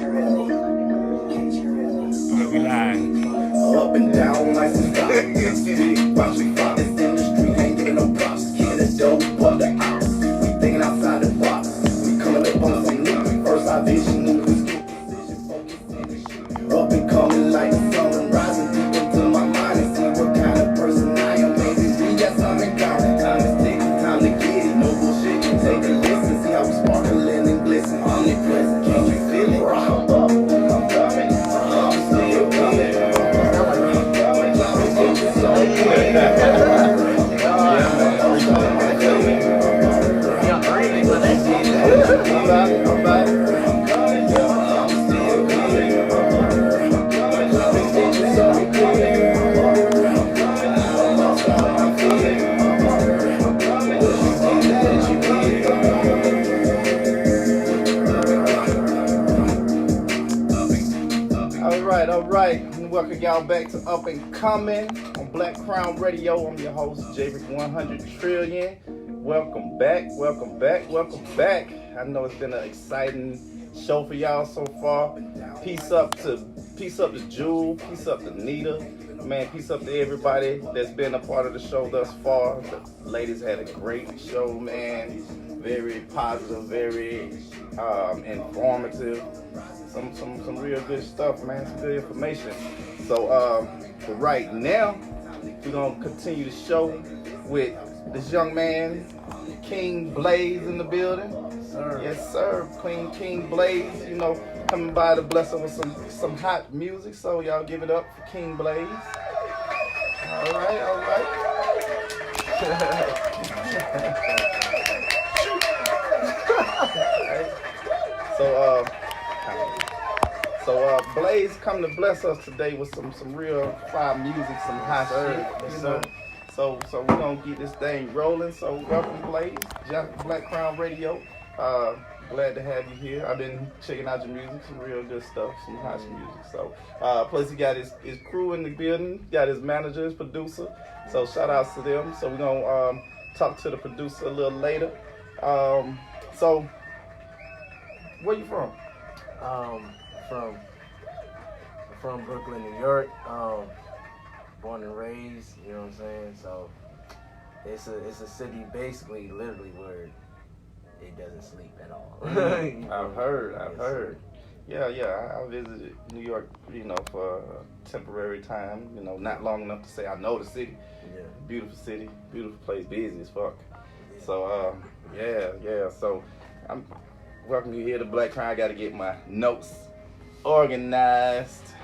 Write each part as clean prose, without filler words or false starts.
We live. Up and down like some stop. Bouncing from this industry, ain't giving no props. Kid is dope, but the ops. We thinking outside the box. We coming up on some new. First our vision, moving skill, precision, focus, finish. Up and coming like the sun, rising deep into my mind and see what kind of person I am. Maybe we got something in common. Time is ticking, time to get it. No bullshit, you take a listen. See how we sparkling and glisten. Omnipresent, can't you feel it? I'm up, I'm coming, I'm still coming. All right. Welcome y'all back to Up and Coming on BlakCrown Radio. I'm your host, Javerick 100 Trillion. Welcome back. I know it's been an exciting show for y'all so far. Peace up to Jewel, peace up to Nita, man, peace up to everybody that's been a part of the show thus far. The ladies had a great show, man. Very positive, very informative. Some real good stuff, man. Some good information. So for right now, we're gonna continue the show with this young man, King Blaze, in the building. Sir. Yes, sir. King Blaze, you know, coming by to bless us with some hot music. So y'all give it up for King Blaze. All right. So Blaze come to bless us today with some real fire music, some hot shit, you know. So we're gonna get this thing rolling. So welcome, Blaze, BlakCrown Radio. Glad to have you here. I've been checking out your music, some real good stuff, some hot music. So plus he got his crew in the building, got his manager, his producer. So shout outs to them. So we're gonna talk to the producer a little later. So where you from? From Brooklyn, New York. Born and raised, you know what I'm saying? So it's a city basically literally where it doesn't sleep at all. I've heard. Yeah, I visited New York, you know, for a temporary time, you know, not long enough to say I know the city. Yeah. Beautiful city, beautiful place, busy as fuck. Yeah. So yeah. So I'm welcome you here to BlakCrown. I gotta get my notes organized.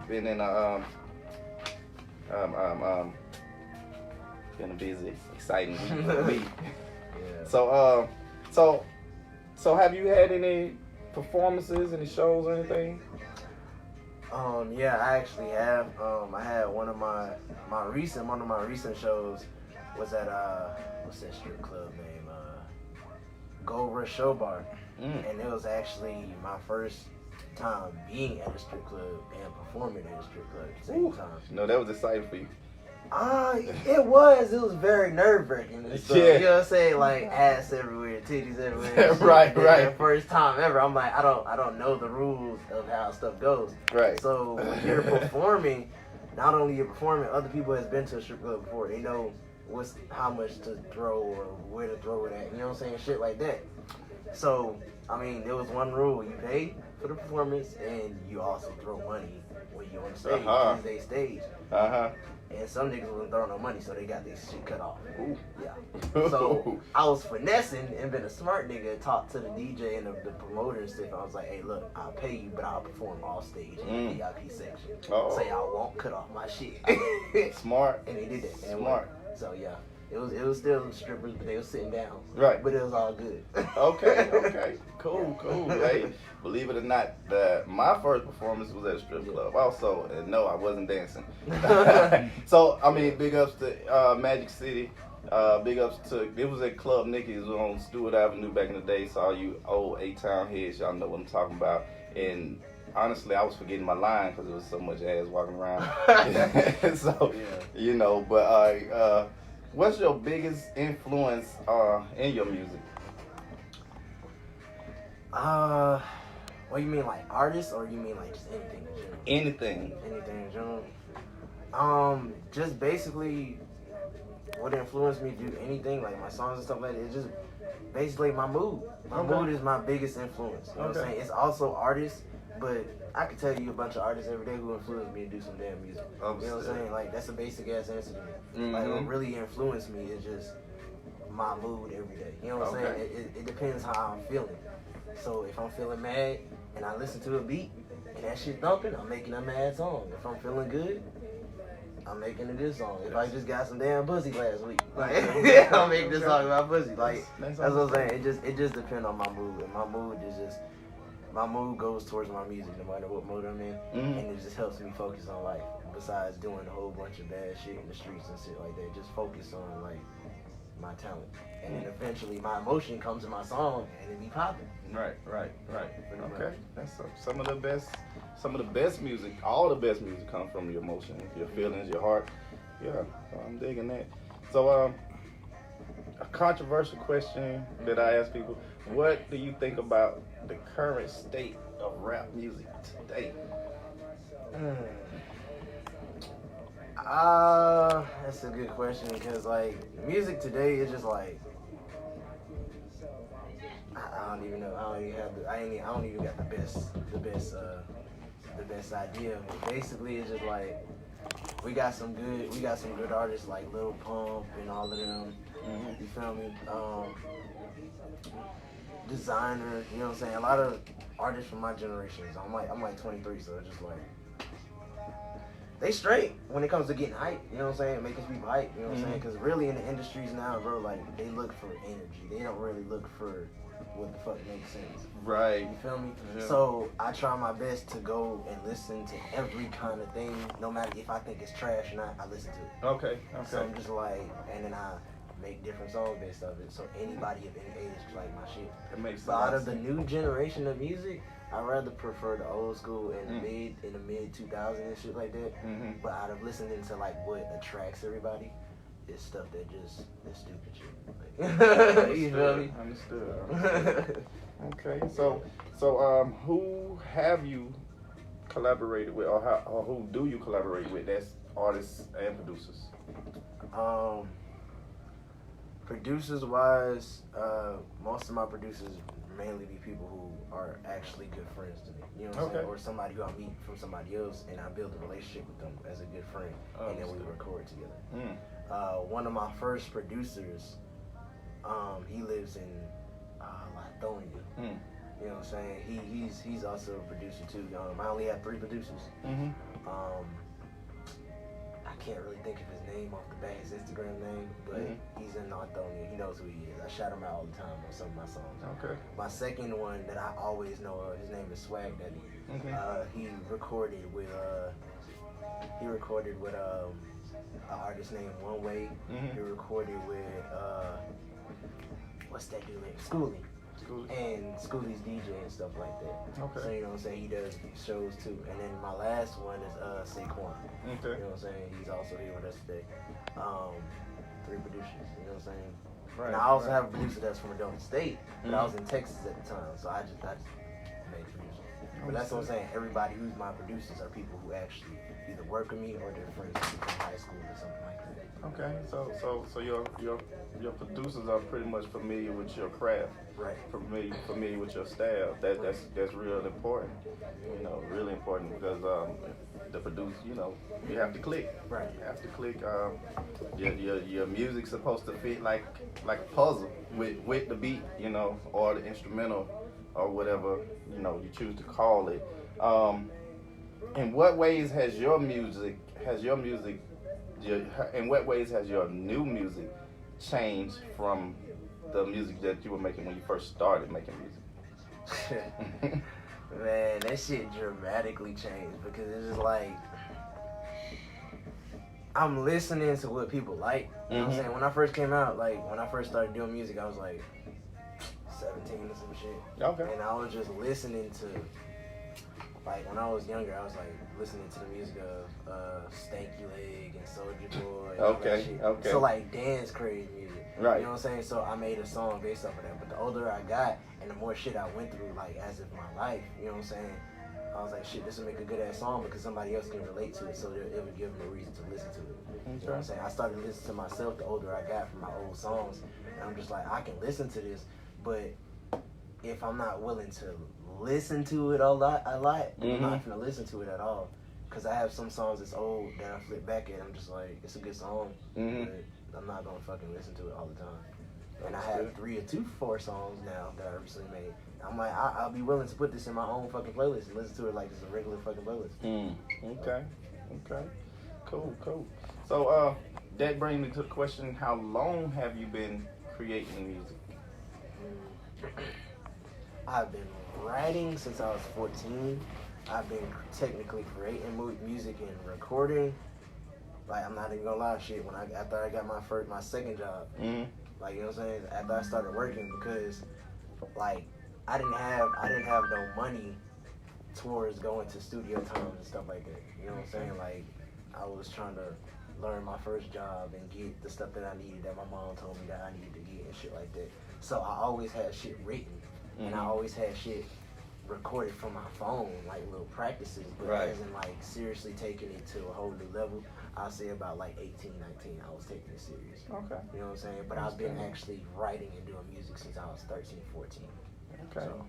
Been in been a busy, exciting week. Yeah. So have you had any performances, any shows, or anything? Yeah, I actually have. I had one of my recent shows was at what's that strip club name? Gold Rush Show Bar, and it was actually my first time being at a strip club and performing at a strip club at the same time. No, that was exciting for you. It was very nerve-wracking. So, yeah. You know what I'm saying? Like ass everywhere, titties everywhere. right. First time ever. I'm like, I don't know the rules of how stuff goes. Right. So when you're performing, not only you're performing, other people has been to a strip club before. They know how much to throw or where to throw it at. You know what I'm saying? Shit like that. So, I mean, there was one rule. You pay for the performance and you also throw money when you're on stage. Because they stage. And some niggas wasn't throwing no money, so they got their shit cut off. Ooh. Yeah. So I was finessing and been a smart nigga and talked to the DJ and the promoter and stuff. I was like, hey, look, I'll pay you, but I'll perform off stage in the VIP section. So y'all won't cut off my shit. Smart. And they did that. And smart. So yeah. It was still strippers, but they were sitting down. Right. But it was all good. Okay. Cool. Hey, believe it or not, my first performance was at a strip club also, and no, I wasn't dancing. So, I mean, big ups to Magic City. Big ups to, it was at Club Nicky's on Stewart Avenue back in the day, so all you old A-Town heads, y'all know what I'm talking about. And honestly, I was forgetting my line because there was so much ass walking around. So, you know, but what's your biggest influence in your music? What you mean, like artists, or you mean like just anything in general? Anything. Anything in general. Just basically what influenced me to do anything, like my songs and stuff like that. It's just basically my mood. My mood is my biggest influence. You know what I'm saying? It's also artists, but I could tell you a bunch of artists every day who influenced me to do some damn music. You know what I'm saying? Like, that's a basic ass answer to me. Like, what really influenced me is just my mood every day. You know what I'm saying? It depends how I'm feeling. So if I'm feeling mad and I listen to a beat and that shit thumping, I'm making a mad song. If I'm feeling good, I'm making a good song. If I just got some damn pussy last week, like I'm making this song about pussy. Like that's what I'm saying. It just depends on my mood, and my mood goes towards my music no matter what mood I'm in, and it just helps me focus on life. Besides doing a whole bunch of bad shit in the streets and shit like that, just focus on like my talent, and then eventually my emotion comes in my song, and it be popping. Right. Okay, that's some of the best music. All the best music comes from your emotions, your feelings, your heart. Yeah, so I'm digging that. So, a controversial question that I ask people: what do you think about the current state of rap music today? That's a good question, because like music today is just like I don't even know. I don't even got the best idea. But basically, it's just like we got some good artists like Lil Pump and all of them. You feel me? Designer. You know what I'm saying? A lot of artists from my generation. So I'm like 23, so it's just like they straight when it comes to getting hype. You know what I'm saying? Making people hype. You know what I'm saying? Because really in the industries now, bro, like they look for energy. They don't really look for what the fuck makes sense. Right. You feel me? Yeah. So I try my best to go and listen to every kind of thing, no matter if I think it's trash or not. I listen to it. Okay. So I'm just like, and then I make different songs based off it. So anybody of any age can like my shit. It makes sense. But out of the new generation of music, I rather prefer the old school and the mid 2000s and shit like that. But out of listening to like what attracts everybody, it's stuff that just is stupid shit. Like, you feel me? Understood. Okay, so who have you collaborated with, or who do you collaborate with? That's artists and producers. Producers wise, most of my producers mainly be people who are actually good friends to me. You know what I'm saying? Or somebody who I meet from somebody else and I build a relationship with them as a good friend, and then we record together. One of my first producers, he lives in Lithonia. You know what I'm saying? He's also a producer too. I only have 3 producers. I can't really think of his name off the bat, his Instagram name, but he's in Lithonia. He knows who he is. I shout him out all the time on some of my songs. Okay. My second one that I always know of, his name is Swag Daddy. He recorded with an artist named One Way. He recorded with what's that dude name? Schoolie. And Schoolie's DJ and stuff like that. Okay. So you know what I'm saying? He does shows too. And then my last one is Saquon. Okay. You know what I'm saying? He's also here with us today. 3 producers, you know what I'm saying? Right. And I also have a producer that's from Adonis State, but I was in Texas at the time, so I just made producers. But that's what I'm saying. Everybody who's my producers are people who actually either work with me or they're friends with me from high school or something like that. Okay, so your producers are pretty much familiar with your craft, right? Familiar with your style. That's real important. You know, really important because the producer, you know, you have to click. Right. You have to click. Your music's supposed to fit like a puzzle with the beat, you know, or the instrumental or whatever, you know, you choose to call it. In what ways has your new music changed from the music that you were making when you first started making music? Man, that shit dramatically changed because it's just like I'm listening to what people like. You know what I'm saying? When I first came out, like when I first started doing music, I was like 17 or some shit. Okay. And I was just listening to like when I was younger, I was like listening to the music of Stanky Leg and Soulja Boy. And all that shit. Okay. So like dance crazy music. Right. You know what I'm saying? So I made a song based off of that. But the older I got and the more shit I went through, like as if my life, you know what I'm saying? I was like, shit, this would make a good ass song because somebody else can relate to it, so it would give them a reason to listen to it. You know what I'm saying? I started listening to myself the older I got from my old songs, and I'm just like, I can listen to this, but if I'm not willing to listen to it a lot, I'm not gonna listen to it at all. Cause I have some songs that's old that I flip back at. I'm just like, it's a good song, but I'm not gonna fucking listen to it all the time. And I have 3 or 4 songs now that I recently made. I'm like, I'll be willing to put this in my own fucking playlist and listen to it like it's a regular fucking playlist. Okay. Cool. So, that brings me to the question: how long have you been creating music? I've been writing since I was 14. I've been technically creating music and recording. Like, I'm not even gonna lie, shit. After I got my second job, like, you know what I'm saying? After I started working, because like I didn't have no money towards going to studio times and stuff like that. You know what I'm saying? Like, I was trying to learn my first job and get the stuff that I needed that my mom told me that I needed to get and shit like that. So I always had shit written, and I always had shit recorded from my phone, like little practices, but as in like seriously taking it to a whole new level, I'll say about like 18, 19, I was taking it serious. Okay. You know what I'm saying? But I've been actually writing and doing music since I was 13, 14. Okay. So.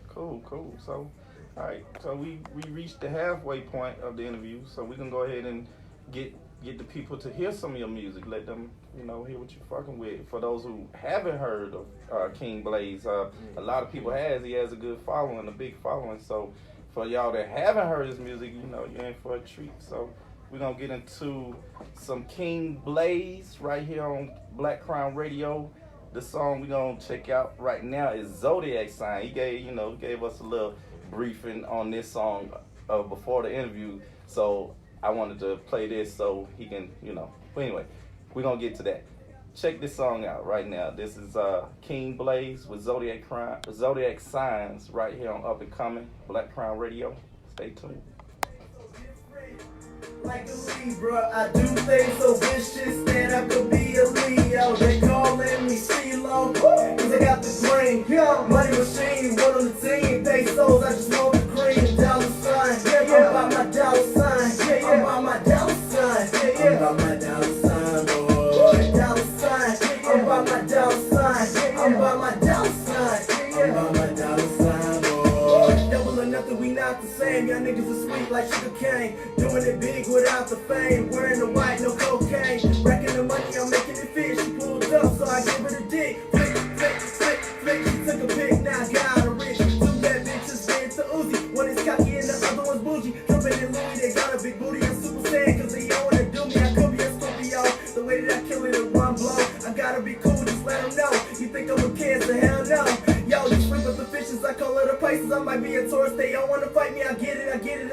Cool. So, all right. So we reached the halfway point of the interview. So we can go ahead and get the people to hear some of your music. Let them, hear what you're fucking with. For those who haven't heard of King Blaze, a lot of people he has a good following, a big following. So for y'all that haven't heard his music, you're in for a treat. So we're gonna get into some King Blaze right here on BlakCrown Radio. The song we're gonna check out right now is Zodiac Sign. He gave us a little briefing on this song before the interview. So I wanted to play this so he can, But anyway, we're gonna get to that. Check this song out right now. This is King Blaze with Zodiac Signs right here on Up and Coming BlakCrown Radio. Stay tuned. Like a Libra, I do things so vicious that I could be a Leo. They calling me CeeLo, cause I got the green. Money machine, one on the team. Pesos, I just want the cream. Dollar sign, I'm about my dollar sign. I'm about my dollar sign. I'm about my dollar sign, boy. Dollar sign, I'm about my dollar sign. I'm about my dollar sign. I'm about my dollar sign, boy. Double or nothing, we not the same. Y'all niggas are sweet like sugar cane. Doing it big without the fame. Wearing the white, no cocaine. Racking the money, I'm making it fit. She pulled up, so I give her the dick. Flick. She took a pic, now I got her rich. 2 bad bitches, ran to Uzi. One is cocky and the other one's bougie. Jumping in Louis, they got a big booty. I'm super sad, cause they don't wanna do me. I could be a Scorpio. The way that I kill it in one blow. I gotta be cool, just let them know. You think I'm a cancer? Hell no. Yo, you sleep with the fishes, I call it a Pisces. I might be a Taurus, they don't wanna fight me. I get it again.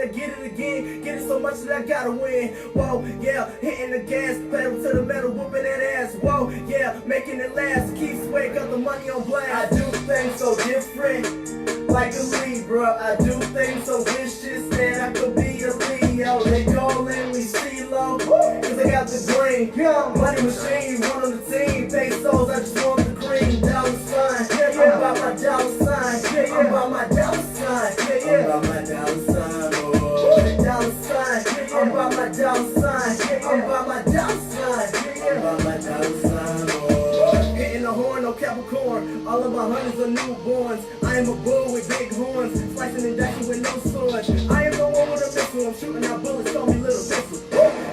Get it so much that I gotta win. Whoa, yeah, hitting the gas, pedal to the metal, whooping that ass. Whoa, yeah, making it last. Keep sway, got the money on blast. I do things so different, like a Libra. I do things so vicious that I could be a Leo. They calling me CeeLo, cause I got the green. Money machine, one on the team. Pesos, I just want the green. Dollar sign, I'm about my dollar sign. I'm about my dollar sign. I'm about my dollar sign, boy. Dollar sign, I'm about my dollar sign. I'm about my dollar sign. I'm about my dollar sign, boy. Hitting the horn, no Capricorn. All of my hunters are newborns. I am a bull with big horns, slicing and dicing with no sword. I am the one with a missile. I'm shooting out bullets, call me little pistol.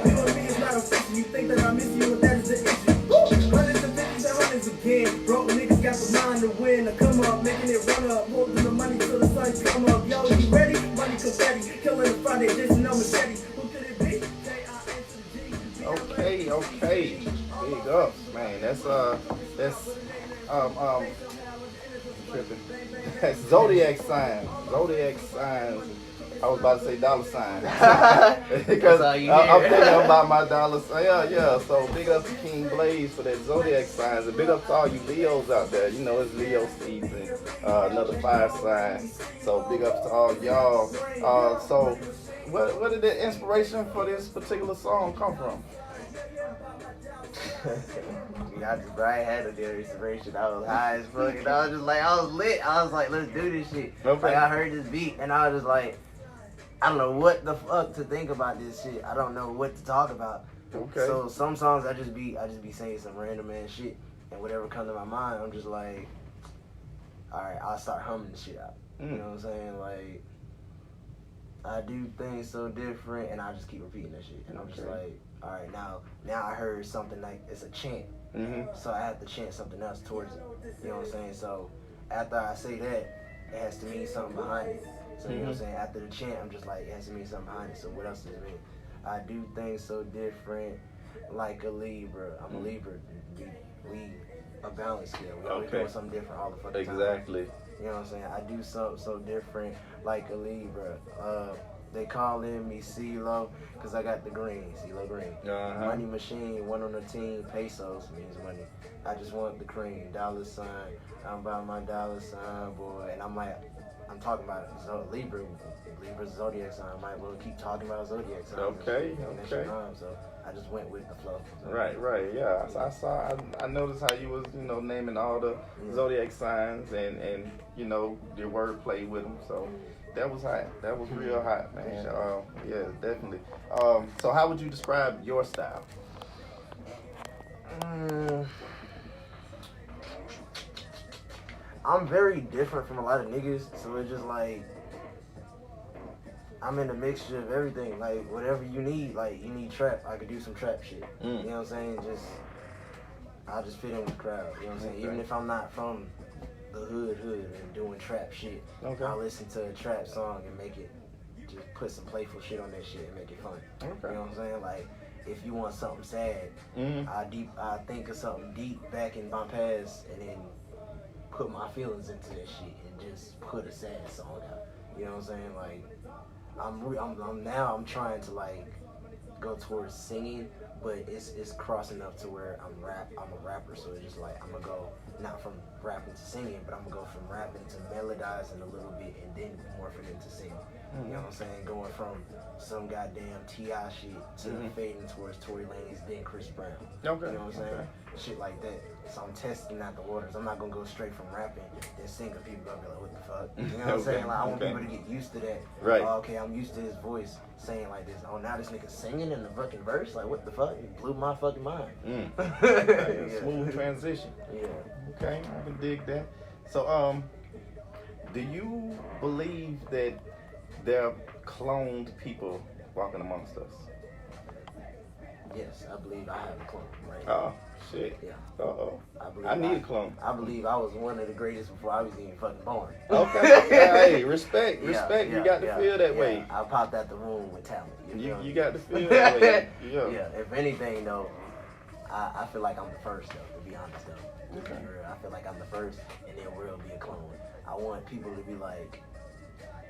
You and me is not official. You think that I miss you, and that is the issue. Hundreds and fifties and hundreds again. Broke niggas got the mind to win. I come up, making it run up, holding the money till the sun come up. Yo, you ready? Money confetti, killing the Friday, just no machete. Who could it be? Okay. Big ups, man. That's tripping. That's Zodiac Signs. I was about to say dollar sign. That's Because all you I'm hear. thinking about my dollar sign. Yeah. So big up to King Blaze for that zodiac signs, and big up to all you Leos out there. You know it's Leo season, another fire sign. So big up to all y'all. So where did the inspiration for this particular song come from? Bro, I had a deal inspiration. I was high as fuck, and I was just like, I was lit. I was like, let's do this shit. Okay. Like, I heard this beat, and I was just like, I don't know what the fuck to think about this shit. I don't know what to talk about. Okay. So some songs I just be saying some random ass shit, and whatever comes to my mind, I'm just like, all right, I'll start humming the shit out. You know what I'm saying? Like, I do things so different, and I just keep repeating that shit, and I'm just like, all right, now I heard something like it's a chant, so I have to chant something else towards it. You know what I'm saying? So after I say that, it has to mean something behind it. So you know what I'm saying? After the chant, I'm just like, it has to mean something behind it. So what else does it mean? I do things so different, like a Libra. I'm a Libra. We a balance scale. We always doing something different all the fucking time. Exactly. You know what I'm saying? I do something so different, like a Libra. They calling me CeeLo, because I got the green, CeeLo green. Money machine, one on the team, pesos means money. I just want the cream, dollar sign. I'm about my dollar sign, boy. And I'm like, I'm talking about Libra zodiac sign. I might as well keep talking about zodiac signs. Okay. So I just went with the flow. Right, yeah. I noticed how you was, naming all the zodiac signs and your wordplay with them. So that was hot. That was real hot, man. Yeah, definitely. So how would you describe your style? I'm very different from a lot of niggas, so it's just like, I'm in a mixture of everything. Like, whatever you need, like, you need trap, I could do some trap shit. You know what I'm saying? I'll just fit in with the crowd. You know what I'm saying? Even if I'm not from the hood and doing trap shit, I'll listen to a trap song and make it, just put some playful shit on that shit and make it fun. You know what I'm saying? Like, if you want something sad, I think of something deep back in my past and then put my feelings into that shit and just put a sad song out. You know what I'm saying? Like, I'm trying to like go towards singing, but it's crossing up to where I'm a rapper, so it's just like I'm gonna go not from rapping to singing, but I'm gonna go from rapping to melodizing a little bit and then morph it into singing. You know what I'm saying? Going from some goddamn T.I. shit to fading towards Tory Lanez, then Chris Brown. You know what I'm saying? Shit like that. So I'm testing out the waters. I'm not gonna go straight from rapping then singing. People gonna be like, what the fuck? You know what I'm saying? Like, I want people to get used to that. Right. Okay, I'm used to his voice saying like this. Oh, now this nigga singing in the fucking verse? Like, what the fuck? It blew my fucking mind. Smooth transition. Yeah. Okay, I can dig that. So, do you believe that there are cloned people walking amongst us? Yes, I believe I have a clone, right? Oh, shit. Yeah. Uh-oh. I need a clone. I believe I was one of the greatest before I was even fucking born. Okay. Hey, respect. You got to feel that way. I popped out the womb with talent. You got to feel that way. Yeah. If anything, though, I feel like I'm the first, though, to be honest, though. Okay. I feel like I'm the first, and there will be a clone. I want people to be like,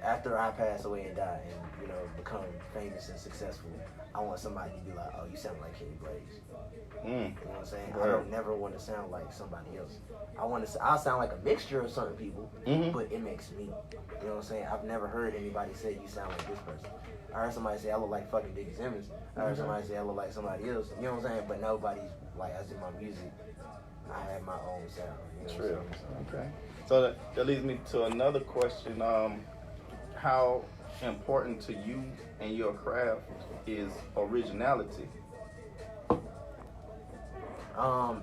after I pass away and die and, become famous and successful, I want somebody to be like, oh, you sound like King Blaze. You know what I'm saying? Right. I don't never want to sound like somebody else. I'll sound like a mixture of certain people, but it makes me. You know what I'm saying? I've never heard anybody say you sound like this person. I heard somebody say I look like fucking Dickie Simmons. I heard somebody say I look like somebody else. You know what I'm saying? But nobody's like, as in my music, I have my own sound. You know True. what I'm saying? Okay. So that leads me to another question. How important to you and your craft is originality?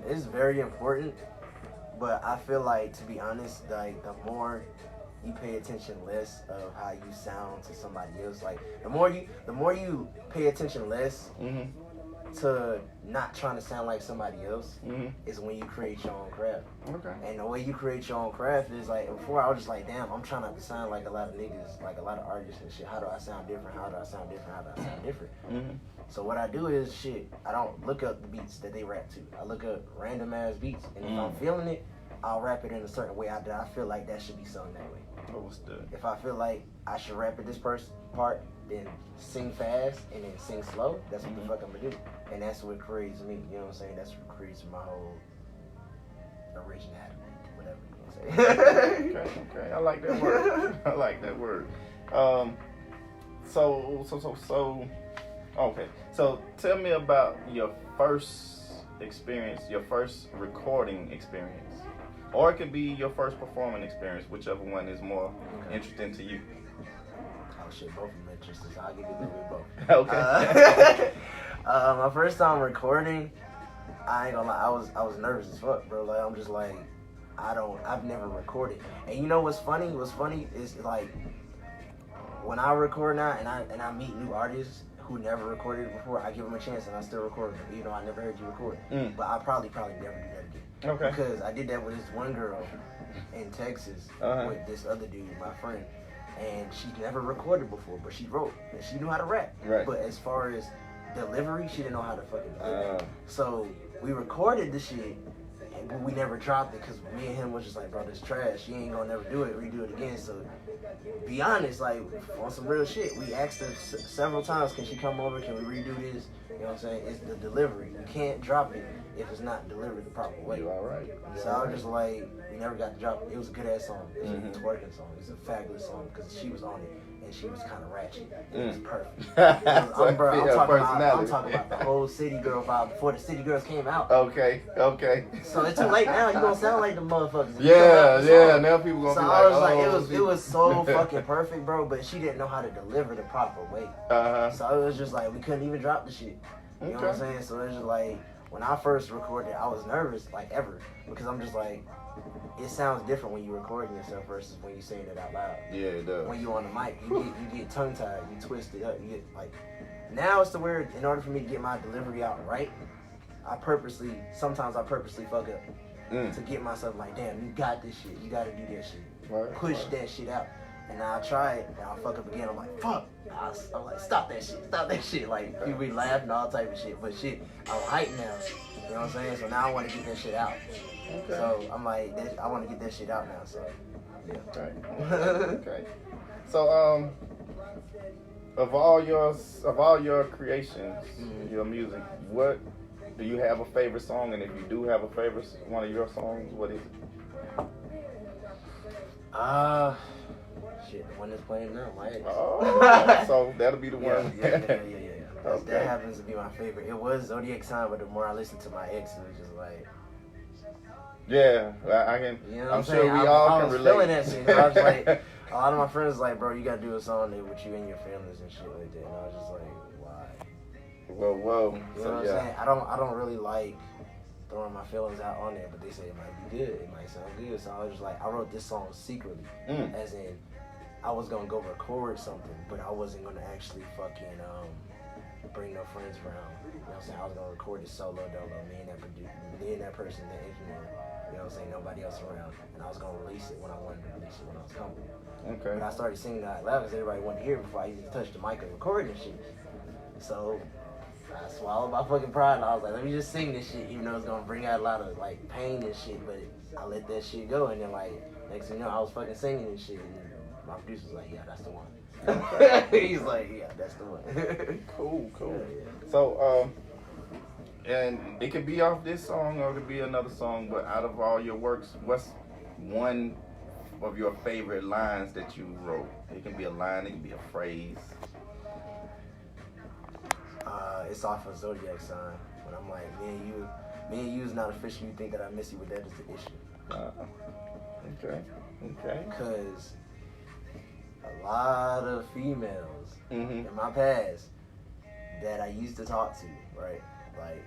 It's very important, but I feel like, to be honest, like, the more you pay attention less of how you sound to somebody else, like, the more you pay attention less to not trying to sound like somebody else is when you create your own craft. Okay. And the way you create your own craft is like, before I was just like, damn, I'm trying not to sound like a lot of niggas, like a lot of artists and shit. How do I sound different? How do I sound different? How do I sound different? So what I do is, I don't look up the beats that they rap to. I look up random ass beats, and if I'm feeling it, I'll rap it in a certain way that I feel like that should be sung that way. What was the? If I feel like I should rap at this part, then sing fast and then sing slow, that's what the fuck I'm gonna do. And that's what creates me, you know what I'm saying? That's what creates my whole originality, whatever you want to say. Okay. I like that word. I like that word. Okay. So tell me about your first experience, your first recording experience. Or it could be your first performing experience, whichever one is more interesting to you. Oh shit, both of them interesting, so I'll give you a little bit of both. Okay. My first time recording, I ain't gonna lie, I was nervous as fuck, bro. Like I'm just like, I've never recorded. And you know what's funny? What's funny is like when I record now and I meet new artists who never recorded before, I give them a chance and I still record them. You know, I never heard you record. But I probably never do that again. Okay. Because I did that with this one girl in Texas with this other dude, my friend. And she never recorded before, but she wrote and she knew how to rap. Right. But as far as delivery, she didn't know how to fucking deliver. So we recorded the shit, but we never dropped it because me and him was just like, bro, this trash. She ain't gonna never do it, redo it again. So be honest, like on some real shit, we asked her several times, can she come over? Can we redo this? You know what I'm saying? It's the delivery. You can't drop it if it's not delivered the proper way. You all right? So I was just like, we never got to drop it. It was a good ass song. It was a twerking song. It was a fabulous song because she was on it and she was kind of ratchet. It was perfect. I'm talking about the whole City Girl vibe before the City Girls came out. Okay. So it's too late now. You gonna sound like the motherfuckers. Yeah. Now people gonna so be I was like, oh, it was so fucking perfect, bro. But she didn't know how to deliver the proper way. So it was just like we couldn't even drop the shit. You know what I'm saying? So it's just like when I first recorded, I was nervous like ever because I'm just like, it sounds different when you recording yourself versus when you saying it out loud. Yeah, it does. When you on the mic, you get tongue tied, you twist it up, you get like. Now it's the word. In order for me to get my delivery out right, sometimes I purposely fuck up to get myself like, damn, you got this shit, you gotta do that shit, push that shit out. And now I try it, and I'll fuck up again. I'm like, fuck. I'm like, stop that shit. Like, people be laughing, all type of shit. But shit, I'm hyped now. You know what I'm saying? So now I want to get that shit out. Okay. So I'm like, I want to get that shit out now. So, yeah. Okay. So, of all your creations, your music, what do you have a favorite song? And if you do have a favorite one of your songs, what is it? Shit, the one that's playing now, my ex. Oh, so that'll be the one. Yeah. Okay. That happens to be my favorite. It was Zodiac Sign, but the more I listened to my ex, it was just like. Yeah, I can. You know what I'm I'm sure saying? we all I can was relate. feeling that shit. I was like, a lot of my friends was like, bro, you gotta do a song there with you and your feelings and shit like that. And I was just like, why? Whoa. You know what I'm saying? I don't really like throwing my feelings out on there, but they say it might be good, it might sound good. So I was just like, I wrote this song secretly, as in I was gonna go record something, but I wasn't gonna actually fucking bring no friends around. You know what I'm saying? I was gonna record it solo dolo, me and that person, the engineer. You know what I'm saying? Nobody else around, and I was gonna release it when I wanted to release it when I was comfortable. Okay. But I started singing out loud because everybody wanted to hear it before I even touched the mic and recorded and shit. So I swallowed my fucking pride and I was like, let me just sing this shit, even though it's gonna bring out a lot of like pain and shit. But I let that shit go, and then like next thing you know, I was fucking singing and shit. And my producer was like, yeah, that's the one. He's like, yeah, that's the one. Cool. Yeah. So, and it could be off this song or it could be another song, but out of all your works, what's one of your favorite lines that you wrote? It can be a line, it can be a phrase. It's off of Zodiac Sign. When I'm like, me and you is not official. You think that I miss you, but that is the issue. Okay. Because a lot of females in my past that I used to talk to, right? Like,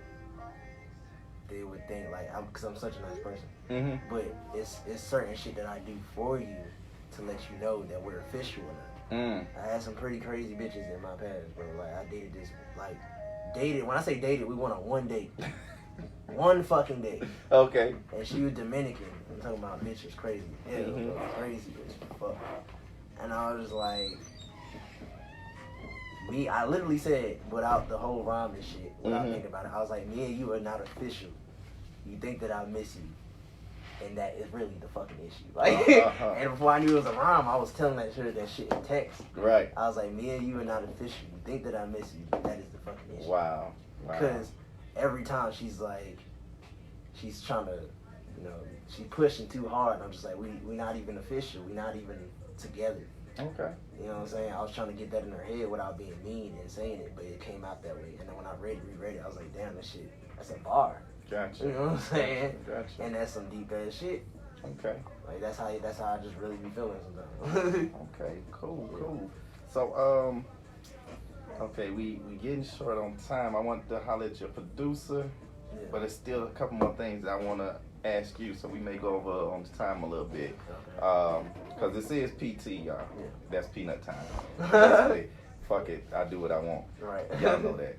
they would think like, because I'm such a nice person. But it's certain shit that I do for you to let you know that we're official or not. I had some pretty crazy bitches in my past, bro. Like, I dated this, when I say dated, we went on one date. One fucking date. Okay. And she was Dominican. I'm talking about bitch was crazy. Yeah, crazy bitch. Fuck. And I was just like, I literally said, without the whole rhyme and shit, without thinking about it, I was like, me and you are not official. You think that I miss you, and that is really the fucking issue. Like, and before I knew it was a rhyme, I was telling that shit in text. Right. I was like, me and you are not official. You think that I miss you, but that is the fucking issue. Wow. Because every time she's trying to, she's pushing too hard. I'm just like, we not even official. We not even together. Okay. You know what I'm saying? I was trying to get that in her head without being mean and saying it, but it came out that way. And then when I reread it, I was like, damn, that's a bar. Gotcha. You know what I'm saying? Gotcha. And that's some deep ass shit. Okay. Like that's how I just really be feeling sometimes. Okay, cool. So okay, we getting short on time. I want to holler at your producer, but there's still a couple more things I want to ask you, so we may go over on time a little bit. Because this is PT, y'all. Yeah. That's peanut time. Basically, fuck it, I do what I want. Right. Y'all know that.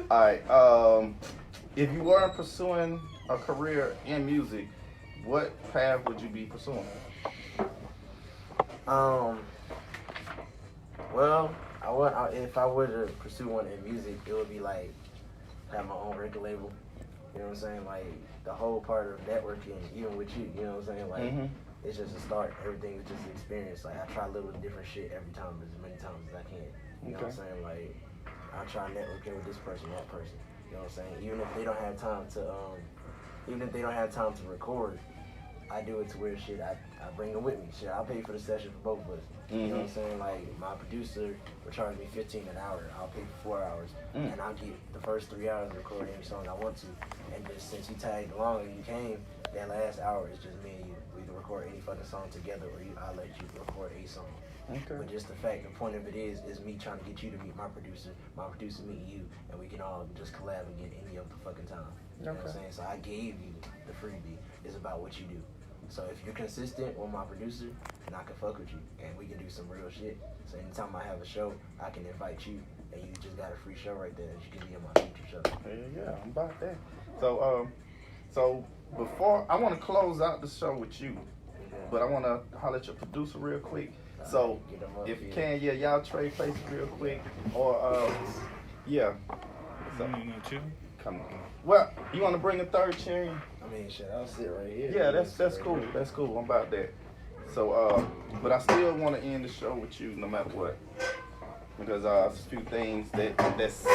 All right. If you weren't pursuing a career in music, what path would you be pursuing? Well, if I were to pursue one in music, it would be like have my own record label. You know what I'm saying? Like the whole part of networking, even with you. You know what I'm saying? Like it's just a start. Everything is just an experience. Like I try a little different shit every time, as many times as I can. You know what I'm saying? Like I try networking with this person, that person. You know what I'm saying? Even if they don't have time to record, I do it to where shit I bring them with me. Shit, I'll pay for the session for both of us. You know what I'm saying? Like my producer will charge me $15 an hour. I'll pay for 4 hours, and I'll get the first 3 hours to record any song I want to. And just since you tagged along and you came, that last hour is just me and you. We can record any fucking song together, or I'll let you record a song. Okay. But just the point of it is me trying to get you to meet my producer meeting you, and we can all just collab and get any of the fucking time. You know what I'm saying? So I gave you the freebie. It's about what you do. So if you're consistent with my producer, then I can fuck with you, and we can do some real shit. So anytime I have a show, I can invite you, and you just got a free show right there that you can be on my future show. Yeah, I'm about that. So before I want to close out the show with you, but I want to holler at your producer real quick. So if you can, y'all trade places real quick, or So come on. Well, you want to bring a third chair in? I mean, shit, I'll sit right here. Yeah, that's cool. That's cool. I'm about that. So, but I still want to end the show with you no matter what, because there's a few things that's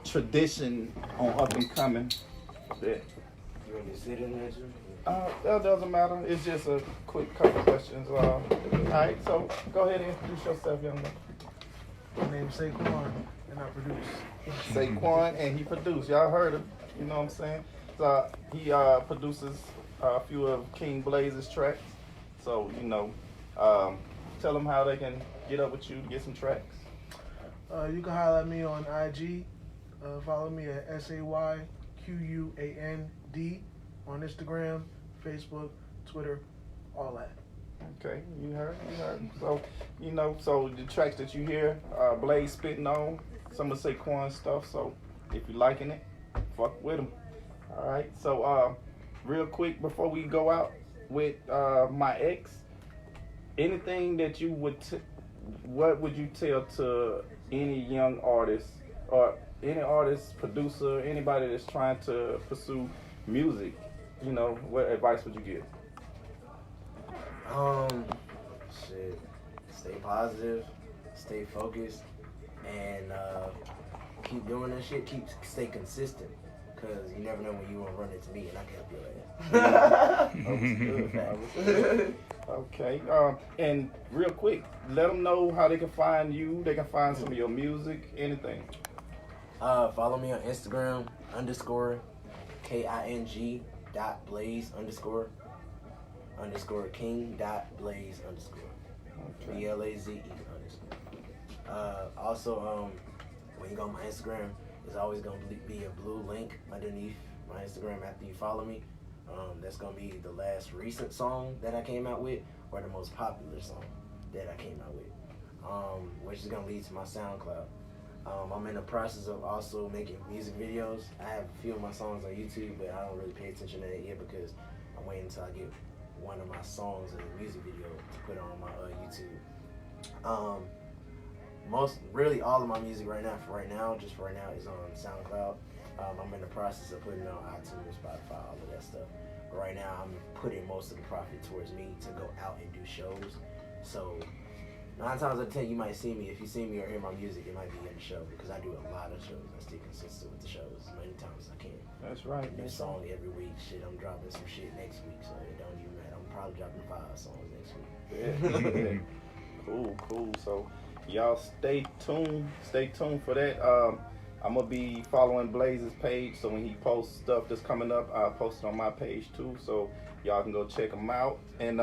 tradition on Up and Coming. That you want me to sit in there too? That doesn't matter. It's just a quick couple questions. All right, so go ahead and introduce yourself, young man. My name's Saquon, and I produce. Saquon, and he produced. Y'all heard him. You know what I'm saying? So he produces a few of King Blaze's tracks. So, tell them how they can get up with you to get some tracks. You can holler at me on IG. Follow me at SAYQUAND on Instagram, Facebook, Twitter, all that. Okay, you heard. So, so the tracks that you hear, Blaze spitting on, some of Saquon's stuff. So, if you're liking it, fuck with him. All right. So, real quick before we go out with my ex, anything that you would, what would you tell to any young artist or any artist, producer, anybody that's trying to pursue music? What advice would you give? Shit. Stay positive, stay focused, and keep doing that shit. Stay consistent, cause you never know when you gonna run into me and I can help you like that. Okay. And real quick, let them know how they can find you. They can find some of your music, anything. Follow me on Instagram _KING.blaze _ king.blaze _ BLAZE _ Also, when you go on my Instagram, there's always going to be a blue link underneath my Instagram after you follow me. That's going to be the last recent song that I came out with, or the most popular song that I came out with, which is going to lead to my SoundCloud. I'm in the process of also making music videos. I have a few of my songs on YouTube, but I don't really pay attention to that yet because I'm waiting until I get one of my songs in a music video to put on my YouTube. Really all of my music right now is on SoundCloud. I'm in the process of putting it on iTunes, Spotify, all of that stuff. But right now, I'm putting most of the profit towards me to go out and do shows. So 9 times out of 10, you might see me. If you see me or hear my music, it might be in the show because I do a lot of shows. I stay consistent with the shows as many times as I can. That's right. New song every week. Shit, I'm dropping some shit next week, so it don't even matter. I'm probably dropping 5 songs next week. Yeah. Cool. So y'all stay tuned for that. I'm gonna be following Blaze's page, so when he posts stuff that's coming up, I'll post it on my page too, so y'all can go check him out. And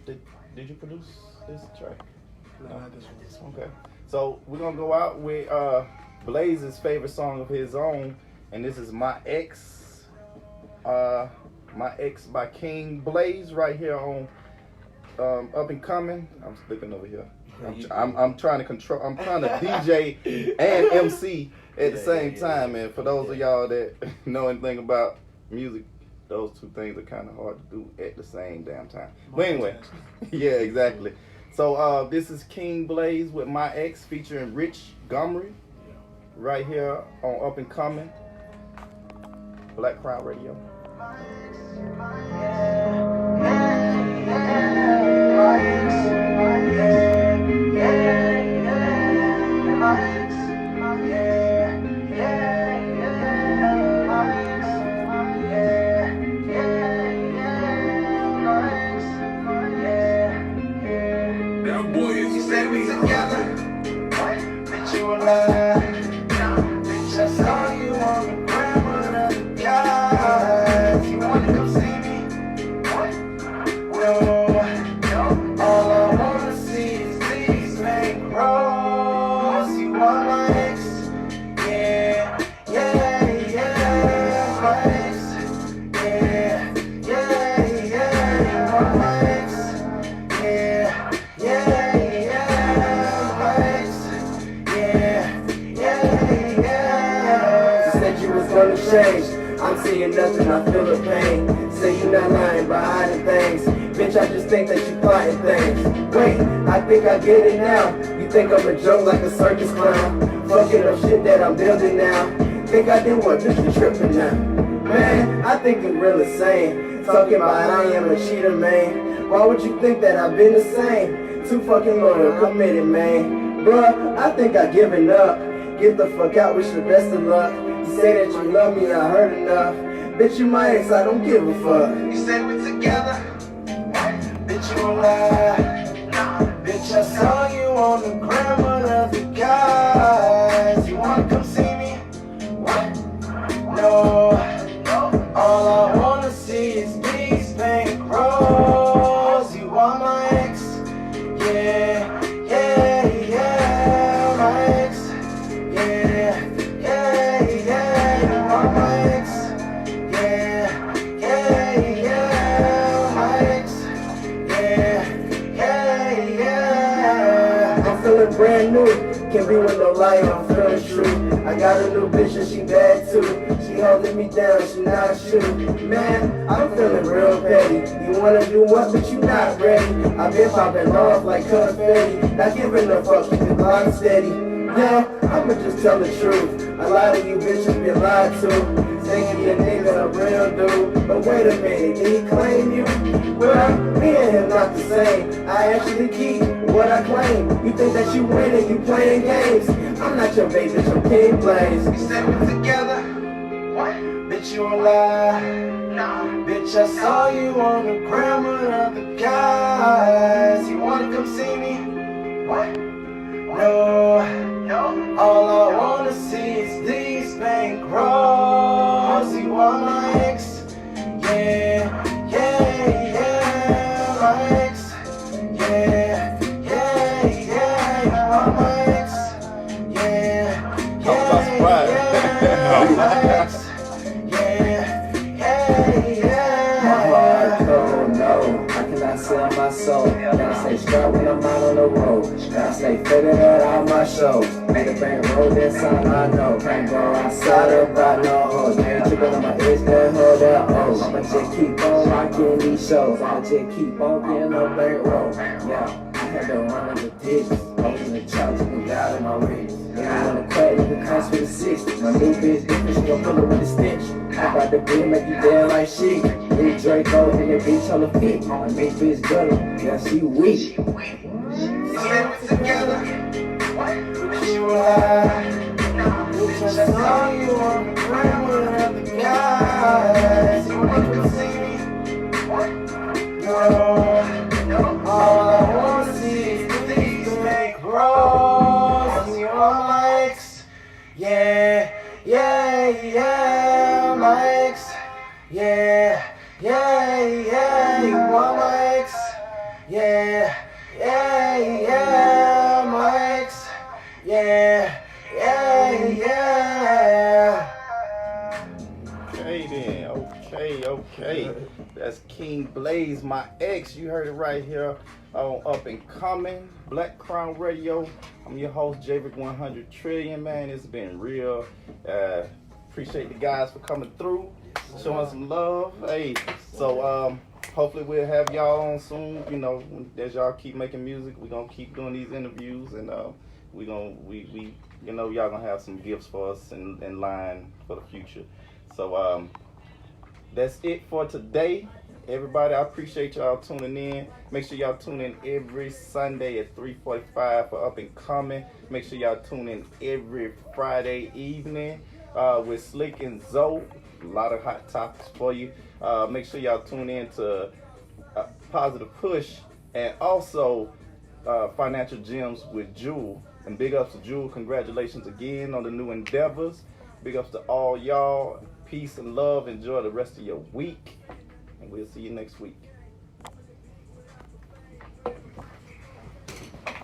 did you produce this track? No, not this one. Okay. So we're gonna go out with Blaze's favorite song of his own, and this is My Ex. My Ex by King Blaze right here on Up and Coming. I'm slipping over here. I'm trying to control. I'm trying to DJ and MC at the same time. And for those of y'all that know anything about music, those two things are kind of hard to do at the same damn time. But anyway, yeah, exactly. So this is King Blaze with My Ex featuring Rich Montgomery right here on Up and Coming, BlakCrown Radio. I'm seeing nothing, I feel the pain. Say you not lying behind the things. Bitch, I just think that you plotting things. Wait, I think I get it now. You think I'm a joke like a circus clown. Fucking up shit that I'm building now. Think I did what, bitch, you tripping now. Man, I think you're real insane. Talking about I am a cheater, man. Why would you think that I've been the same? Too fucking loyal, committed, man. Bruh, I think I given up. Get the fuck out, wish the best of luck. You say that you love me, I heard enough. Bitch, you my ex, I don't give a fuck. You say we together, bitch, you a lie. Bitch, I saw you on the gram with other guys. You wanna come see me? What? No, all I wanna see is these bankrolls. You are my ex, yeah, my ex. Brand new, can't be with no lie, I'm feeling true. I got a new bitch and she bad too. She holding me down, she not shooting. Man, I'm feeling real petty. You wanna do what, but you not ready. I've been popping off like confetti. Not giving a fuck, keep the line steady. Yeah, I'ma just tell the truth. A lot of you bitches been lied to. Thinking your nigga a real dude. But wait a minute, did he claim you? Well, me and him not the same. I actually keep what I claim. You think that you winning, you playing games. I'm not your baby, bitch, I'm King Blaze. We said we together. What? Bitch, you a lie. Nah. Bitch, I saw you on the gram with other guys. You wanna come see me? What? No. All I wanna see is these bankrolls. You are my ex. Yeah, my ex. Yeah, you are my ex. Yeah, my ex. My heart cold, no. I cannot sell my soul. Gotta stay strong when I'm out on the road. Gotta stay fitted at all my shows. Made a bank roll, that's all I know. Can't go outside about no hoes. Tripping on my edge, that hold that O. I'ma just keep on rocking these shows. I'ma just keep on getting a bank roll. Yeah. had to run under dicks. I was in the chop, moved out of my wrist. Yeah, I wanna crack with the cost with the 60. My new bitch different, she gon' pull it with a stitch. I got the beat, make you dance like shit. Big Draco and that bitch on the feet. My big bitch gutter, yeah, she weak. Stay together. She will lie. Bitch, I saw you on the ground with other guys. You wanna see me? No. All I wanna see is these big rolls. You are my ex. Yeah, yeah, yeah, my ex. Yeah, yeah, yeah, you are my ex. Yeah, yeah, yeah, my ex. Yeah, yeah, yeah. Okay then, okay. That's King Blaze, my ex. You heard it right here on Up and Coming, BlakCrown Radio. I'm your host, Javerick 100 Trillion, man. It's been real. Appreciate the guys for coming through, showing some love. Hey, so hopefully we'll have y'all on soon. You know, as y'all keep making music, we're gonna keep doing these interviews, and we you know, y'all gonna have some gifts for us in line for the future. So that's it for today. Everybody, I appreciate y'all tuning in. Make sure y'all tune in every Sunday at 3:45 for Up and Coming. Make sure y'all tune in every Friday evening with Slick and Zoe. A lot of hot topics for you. Make sure y'all tune in to Positive Push and also Financial Gems with Jewel. And big ups to Jewel. Congratulations again on the new endeavors. Big ups to all y'all. Peace and love. Enjoy the rest of your week. And we'll see you next week.